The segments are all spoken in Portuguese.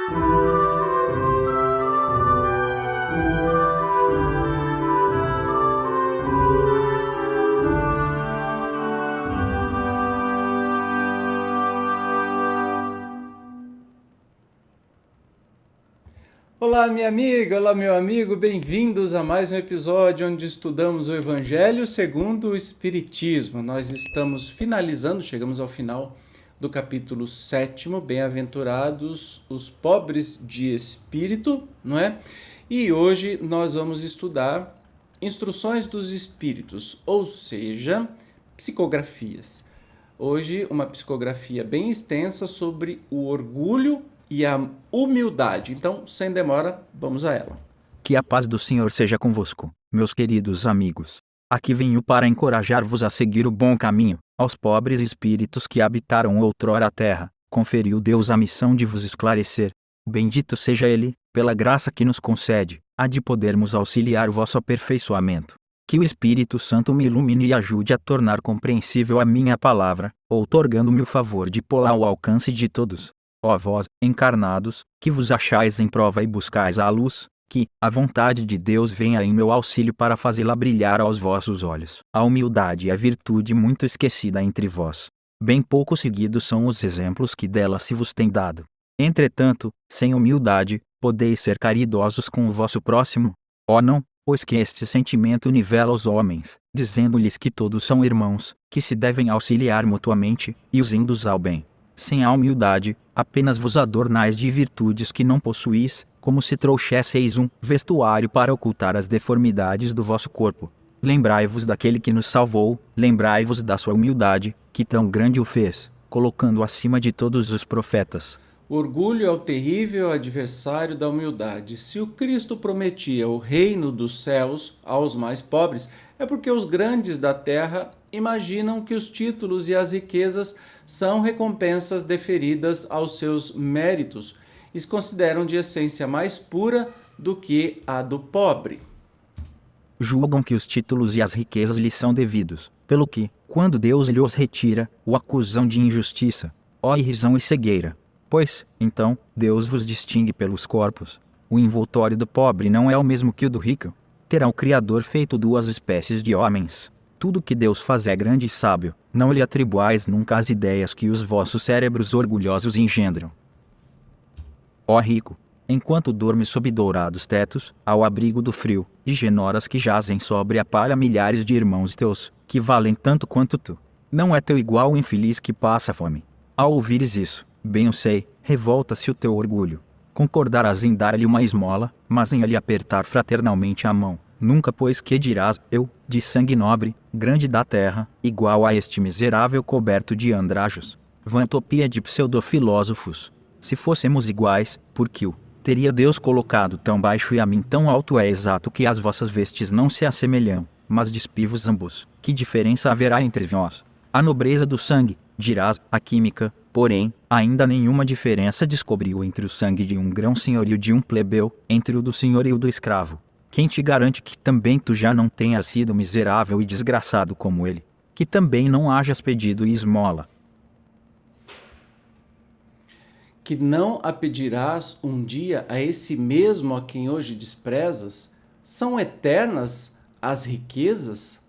Olá, minha amiga, olá, meu amigo, bem-vindos a mais um episódio onde estudamos o Evangelho segundo o Espiritismo. Nós estamos finalizando, chegamos ao final do capítulo 7º, Bem-aventurados os pobres de espírito, não é? E hoje nós vamos estudar Instruções dos Espíritos, ou seja, psicografias. Hoje, uma psicografia bem extensa sobre o orgulho e a humildade. Então, sem demora, vamos a ela. Que a paz do Senhor seja convosco, meus queridos amigos. Aqui venho para encorajar-vos a seguir o bom caminho. Aos pobres espíritos que habitaram outrora a terra, conferiu Deus a missão de vos esclarecer. Bendito seja Ele, pela graça que nos concede, a de podermos auxiliar o vosso aperfeiçoamento. Que o Espírito Santo me ilumine e ajude a tornar compreensível a minha palavra, outorgando-me o favor de pô-la ao alcance de todos. Ó vós, encarnados, que vos achais em prova e buscais a luz, que a vontade de Deus venha em meu auxílio para fazê-la brilhar aos vossos olhos. A humildade é virtude muito esquecida entre vós. Bem pouco seguidos são os exemplos que dela se vos tem dado. Entretanto, sem humildade, podeis ser caridosos com o vosso próximo? Ó não, pois que este sentimento nivela os homens, dizendo-lhes que todos são irmãos, que se devem auxiliar mutuamente, e os induz ao bem. Sem a humildade, apenas vos adornais de virtudes que não possuís, como se trouxesseis um vestuário para ocultar as deformidades do vosso corpo. Lembrai-vos daquele que nos salvou, lembrai-vos da sua humildade, que tão grande o fez, colocando acima de todos os profetas. O orgulho é o terrível adversário da humildade. Se o Cristo prometia o reino dos céus aos mais pobres, é porque os grandes da terra imaginam que os títulos e as riquezas são recompensas deferidas aos seus méritos e se consideram de essência mais pura do que a do pobre. Julgam que os títulos e as riquezas lhes são devidos, pelo que, quando Deus lhe os retira, o acusam de injustiça. Ó irrisão e cegueira! Pois, então, Deus vos distingue pelos corpos. O envoltório do pobre não é o mesmo que o do rico. Terá o Criador feito duas espécies de homens. Tudo que Deus faz é grande e sábio. Não lhe atribuais nunca as ideias que os vossos cérebros orgulhosos engendram. Ó rico! Enquanto dormes sob dourados tetos, ao abrigo do frio, ignoras que jazem sobre a palha milhares de irmãos teus, que valem tanto quanto tu. Não é teu igual o infeliz que passa fome. Ao ouvires isso, bem o sei, revolta-se o teu orgulho. Concordarás em dar-lhe uma esmola, mas em lhe apertar fraternalmente a mão. Nunca pois que dirás, eu, de sangue nobre, grande da terra, igual a este miserável coberto de andrajos. Vã utopia de pseudofilósofos. Se fôssemos iguais, por que o teria Deus colocado tão baixo e a mim tão alto? É exato que as vossas vestes não se assemelham, mas despivos ambos. Que diferença haverá entre vós? A nobreza do sangue, dirás, a química, porém, ainda nenhuma diferença descobriu entre o sangue de um grão-senhor e o de um plebeu, entre o do senhor e o do escravo. Quem te garante que também tu já não tenhas sido miserável e desgraçado como ele? Que também não hajas pedido esmola? Que não a pedirás um dia a esse mesmo a quem hoje desprezas? São eternas as riquezas?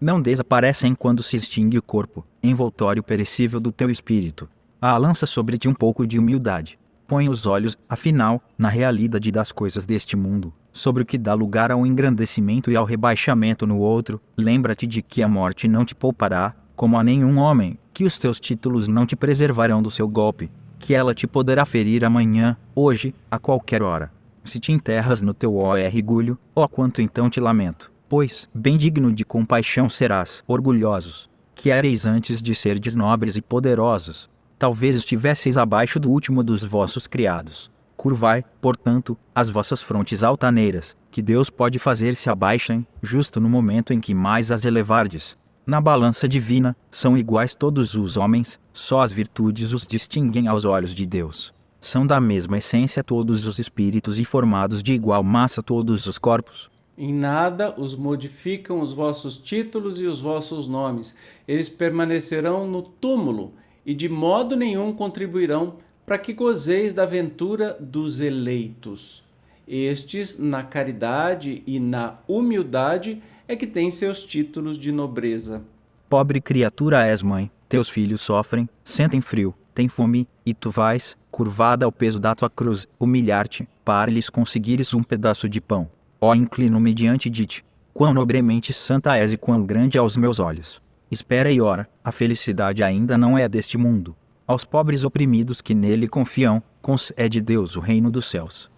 Não desaparecem quando se extingue o corpo, envoltório perecível do teu espírito. Lança sobre ti um pouco de humildade. Põe os olhos, afinal, na realidade das coisas deste mundo, sobre o que dá lugar ao engrandecimento e ao rebaixamento no outro. Lembra-te de que a morte não te poupará, como a nenhum homem, que os teus títulos não te preservarão do seu golpe, que ela te poderá ferir amanhã, hoje, a qualquer hora. Se te enterras no teu orgulho, quanto então te lamento, pois, bem digno de compaixão serás. Orgulhosos, que ereis antes de serdes nobres e poderosos, talvez estivesseis abaixo do último dos vossos criados. Curvai, portanto, as vossas frontes altaneiras, que Deus pode fazer se abaixem, justo no momento em que mais as elevardes. Na balança divina, são iguais todos os homens, só as virtudes os distinguem aos olhos de Deus. São da mesma essência todos os espíritos e formados de igual massa todos os corpos. Em nada os modificam os vossos títulos e os vossos nomes. Eles permanecerão no túmulo e de modo nenhum contribuirão para que gozeis da ventura dos eleitos. Estes, na caridade e na humildade, é que têm seus títulos de nobreza. Pobre criatura és, mãe, teus filhos sofrem, sentem frio, têm fome, e tu vais, curvada ao peso da tua cruz, humilhar-te, para lhes conseguires um pedaço de pão. Ó, inclino-me diante de ti. Quão nobremente santa és e quão grande aos meus olhos. Espera e ora, a felicidade ainda não é deste mundo. Aos pobres oprimidos que nele confiam, concede Deus o reino dos céus.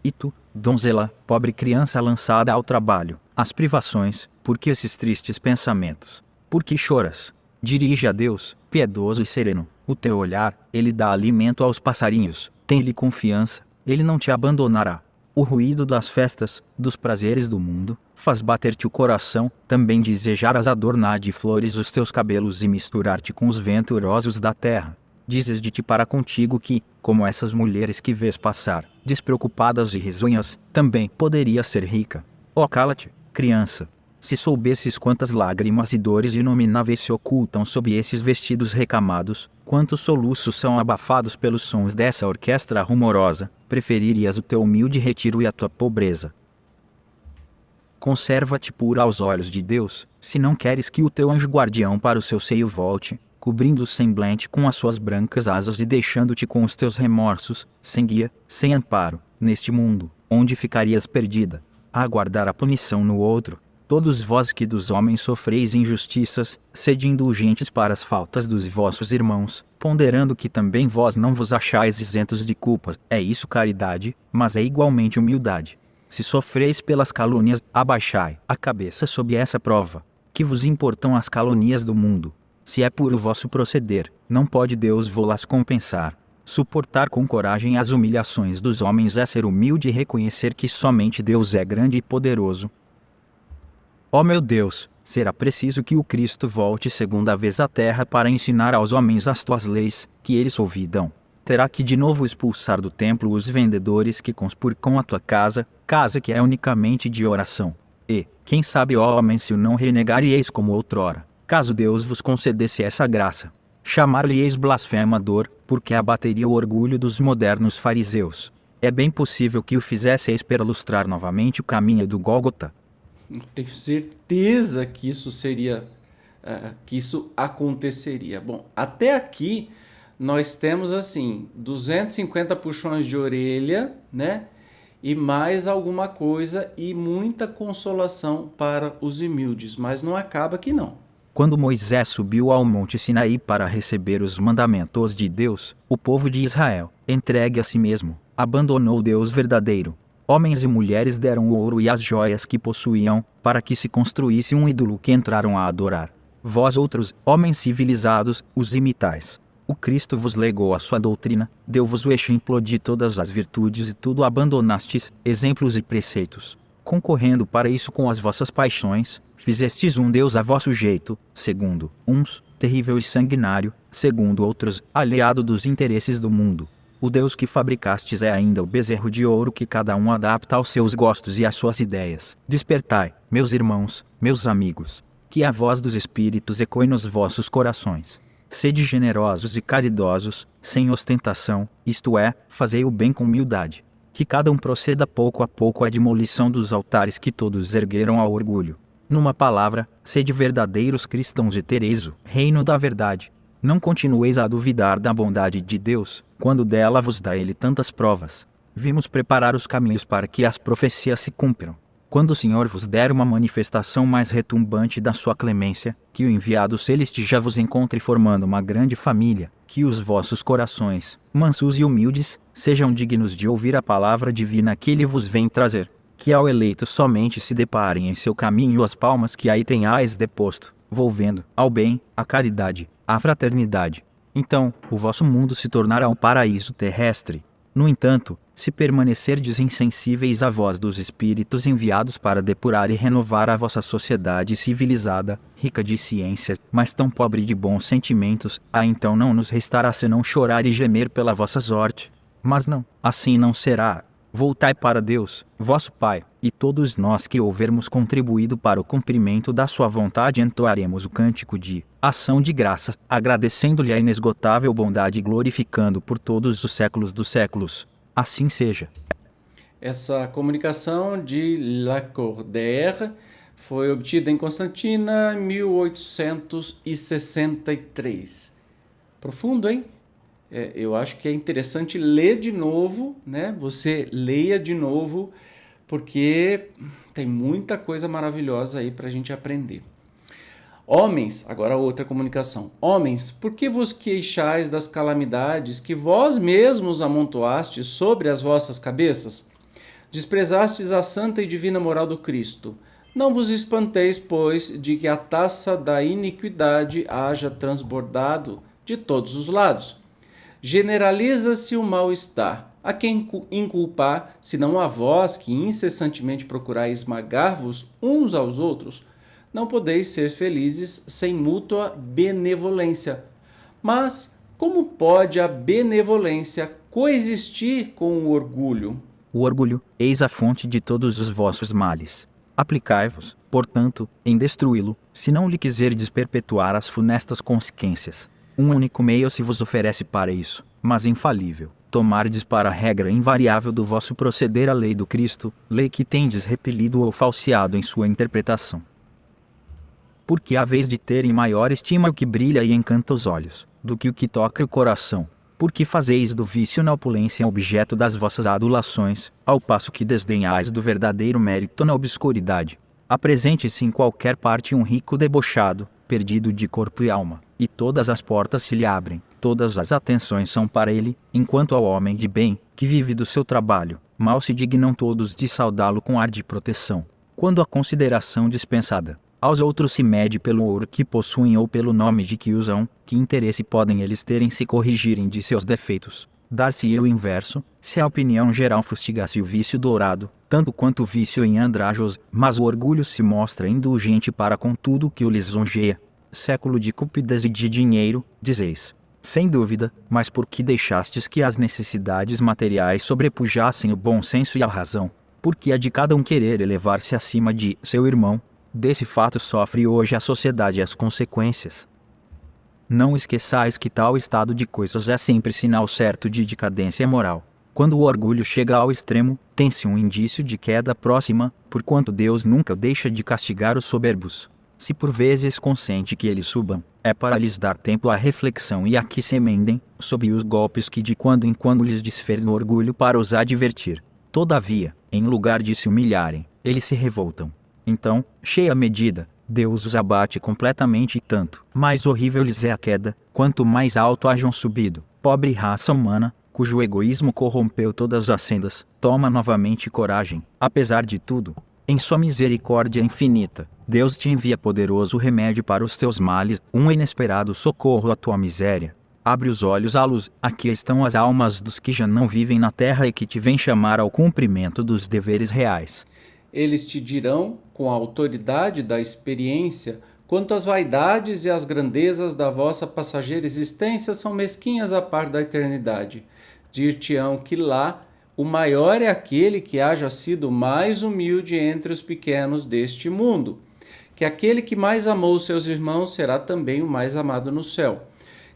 E tu, donzela, pobre criança lançada ao trabalho, às privações, por que esses tristes pensamentos? Por que choras? Dirige a Deus, piedoso e sereno, o teu olhar, ele dá alimento aos passarinhos, tem-lhe confiança, ele não te abandonará. O ruído das festas, dos prazeres do mundo, faz bater-te o coração, também desejarás adornar de flores os teus cabelos e misturar-te com os venturosos da terra. Dizes de ti para contigo que, como essas mulheres que vês passar, despreocupadas e risonhas, também poderia ser rica. Ó, cala-te, criança! Se soubesses quantas lágrimas e dores inomináveis se ocultam sob esses vestidos recamados, quantos soluços são abafados pelos sons dessa orquestra rumorosa, preferirias o teu humilde retiro e a tua pobreza. Conserva-te pura aos olhos de Deus, se não queres que o teu anjo guardião para o seu seio volte, cobrindo o semblante com as suas brancas asas e deixando-te com os teus remorsos, sem guia, sem amparo, neste mundo, onde ficarias perdida, a aguardar a punição no outro. Todos vós que dos homens sofreis injustiças, sede indulgentes para as faltas dos vossos irmãos, ponderando que também vós não vos achais isentos de culpas. É isso caridade, mas é igualmente humildade. Se sofreis pelas calúnias, abaixai a cabeça sob essa prova. Que vos importam as calúnias do mundo? Se é puro vosso proceder, não pode Deus vô-las compensar. Suportar com coragem as humilhações dos homens é ser humilde e reconhecer que somente Deus é grande e poderoso. Ó meu Deus, será preciso que o Cristo volte segunda vez à terra para ensinar aos homens as tuas leis, que eles ouvidam. Terá que de novo expulsar do templo os vendedores que conspurcam a tua casa, casa que é unicamente de oração. E, quem sabe, ó homens, se o não renegaríeis como outrora, caso Deus vos concedesse essa graça. Chamar-lhe-eis blasfemador, porque abateria o orgulho dos modernos fariseus. É bem possível que o fizesseis perlustrar novamente o caminho do Gólgota. Tenho certeza que isso que isso aconteceria. Bom, até aqui nós temos assim 250 puxões de orelha, né? E mais alguma coisa e muita consolação para os humildes, mas não acaba aqui não. Quando Moisés subiu ao monte Sinaí para receber os mandamentos de Deus, o povo de Israel, entregue a si mesmo, abandonou o Deus verdadeiro. Homens e mulheres deram o ouro e as joias que possuíam, para que se construísse um ídolo que entraram a adorar. Vós outros, homens civilizados, os imitais. O Cristo vos legou a sua doutrina, deu-vos o exemplo de todas as virtudes e tudo abandonastes, exemplos e preceitos. Concorrendo para isso com as vossas paixões, fizestes um Deus a vosso jeito, segundo uns, terrível e sanguinário, segundo outros, aliado dos interesses do mundo. O Deus que fabricastes é ainda o bezerro de ouro que cada um adapta aos seus gostos e às suas ideias. Despertai, meus irmãos, meus amigos, que a voz dos Espíritos ecoe nos vossos corações. Sede generosos e caridosos, sem ostentação, isto é, fazei o bem com humildade. Que cada um proceda pouco a pouco à demolição dos altares que todos ergueram ao orgulho. Numa palavra, sede verdadeiros cristãos e tereis o reino da verdade. Não continueis a duvidar da bondade de Deus, quando dela vos dá Ele tantas provas. Vimos preparar os caminhos para que as profecias se cumpram. Quando o Senhor vos der uma manifestação mais retumbante da sua clemência, que o enviado celeste já vos encontre formando uma grande família, que os vossos corações, mansos e humildes, sejam dignos de ouvir a palavra divina que Ele vos vem trazer. Que ao eleito somente se deparem em seu caminho as palmas que aí tenhais deposto, volvendo ao bem, à caridade, à fraternidade. Então, o vosso mundo se tornará um paraíso terrestre. No entanto, se permanecerdes insensíveis à voz dos espíritos enviados para depurar e renovar a vossa sociedade civilizada, rica de ciências, mas tão pobre de bons sentimentos, então não nos restará senão chorar e gemer pela vossa sorte. Mas não, assim não será. Voltai para Deus, vosso Pai, e todos nós que houvermos contribuído para o cumprimento da sua vontade entoaremos o cântico de ação de graças, agradecendo-lhe a inesgotável bondade e glorificando por todos os séculos dos séculos. Assim seja. Essa comunicação de Lacordaire foi obtida em Constantina em 1863. Profundo, hein? Eu acho que é interessante ler de novo, né? Você leia de novo, porque tem muita coisa maravilhosa aí para a gente aprender. Homens, agora outra comunicação. Homens, por que vos queixais das calamidades que vós mesmos amontoastes sobre as vossas cabeças? Desprezastes a santa e divina moral do Cristo. Não vos espanteis, pois, de que a taça da iniquidade haja transbordado de todos os lados. Generaliza-se o mal-estar. A quem inculpar, senão a vós que incessantemente procurais esmagar-vos uns aos outros? Não podeis ser felizes sem mútua benevolência. Mas como pode a benevolência coexistir com o orgulho? O orgulho, eis a fonte de todos os vossos males. Aplicai-vos, portanto, em destruí-lo, se não lhe quiserdes perpetuar as funestas consequências. Um único meio se vos oferece para isso, mas infalível. Tomardes para a regra invariável do vosso proceder a lei do Cristo, lei que tendes repelido ou falseado em sua interpretação. Porque haveis de ter em maior estima o que brilha e encanta os olhos, do que o que toca o coração. Porque fazeis do vício na opulência objeto das vossas adulações, ao passo que desdenhais do verdadeiro mérito na obscuridade. Apresente-se em qualquer parte um rico debochado, perdido de corpo e alma, e todas as portas se lhe abrem, todas as atenções são para ele, enquanto ao homem de bem, que vive do seu trabalho, mal se dignam todos de saudá-lo com ar de proteção. Quando a consideração dispensada aos outros se mede pelo ouro que possuem ou pelo nome de que usam, que interesse podem eles ter em se corrigirem de seus defeitos? Dar-se-ia o inverso, se a opinião geral fustigasse o vício dourado, tanto quanto o vício em andrajos, mas o orgulho se mostra indulgente para com tudo que o lisonjeia. Século de cúpidas e de dinheiro, dizeis. Sem dúvida, mas por que deixastes que as necessidades materiais sobrepujassem o bom senso e a razão? Porque a de cada um querer elevar-se acima de seu irmão? Desse fato sofre hoje a sociedade as consequências. Não esqueçais que tal estado de coisas é sempre sinal certo de decadência moral. Quando o orgulho chega ao extremo, tem-se um indício de queda próxima, porquanto Deus nunca deixa de castigar os soberbos. Se por vezes consente que eles subam, é para lhes dar tempo à reflexão e a que se emendem, sob os golpes que de quando em quando lhes desfere no orgulho para os advertir. Todavia, em lugar de se humilharem, eles se revoltam. Então, cheia medida, Deus os abate completamente e tanto mais horrível lhes é a queda, quanto mais alto hajam subido. Pobre raça humana, cujo egoísmo corrompeu todas as sendas, toma novamente coragem. Apesar de tudo, em sua misericórdia infinita, Deus te envia poderoso remédio para os teus males, um inesperado socorro à tua miséria. Abre os olhos à luz, aqui estão as almas dos que já não vivem na terra e que te vêm chamar ao cumprimento dos deveres reais. Eles te dirão, com a autoridade da experiência, quanto as vaidades e as grandezas da vossa passageira existência são mesquinhas à par da eternidade. Dir-te-ão que lá o maior é aquele que haja sido mais humilde entre os pequenos deste mundo, que aquele que mais amou seus irmãos será também o mais amado no céu,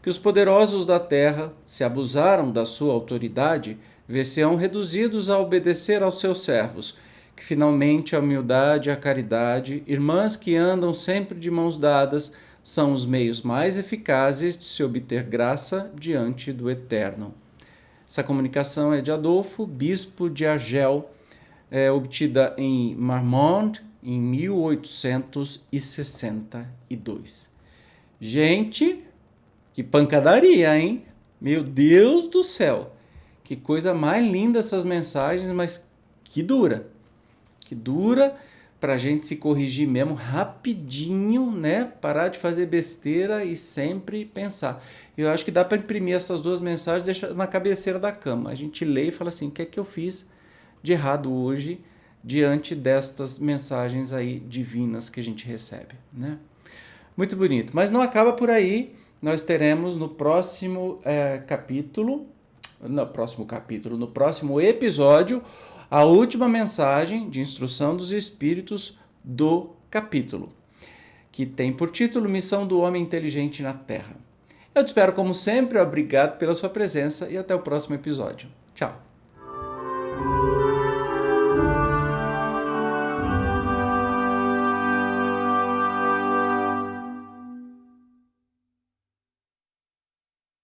que os poderosos da terra, se abusaram da sua autoridade, ver-se-ão reduzidos a obedecer aos seus servos, que finalmente a humildade e a caridade, irmãs que andam sempre de mãos dadas, são os meios mais eficazes de se obter graça diante do Eterno. Essa comunicação é de Adolfo, bispo de Argel, obtida em Marmande, em 1862. Gente, que pancadaria, hein? Meu Deus do céu! Que coisa mais linda essas mensagens, mas que dura. Que dura para a gente se corrigir mesmo rapidinho, né? Parar de fazer besteira e sempre pensar. Eu acho que dá para imprimir essas duas mensagens e deixar na cabeceira da cama. A gente lê e fala assim, o que é que eu fiz de errado hoje diante destas mensagens aí divinas que a gente recebe, né? Muito bonito. Mas não acaba por aí. Nós teremos no próximo capítulo no próximo capítulo, no próximo episódio, a última mensagem de instrução dos espíritos do capítulo, que tem por título Missão do Homem Inteligente na Terra. Eu te espero como sempre, obrigado pela sua presença e até o próximo episódio. Tchau!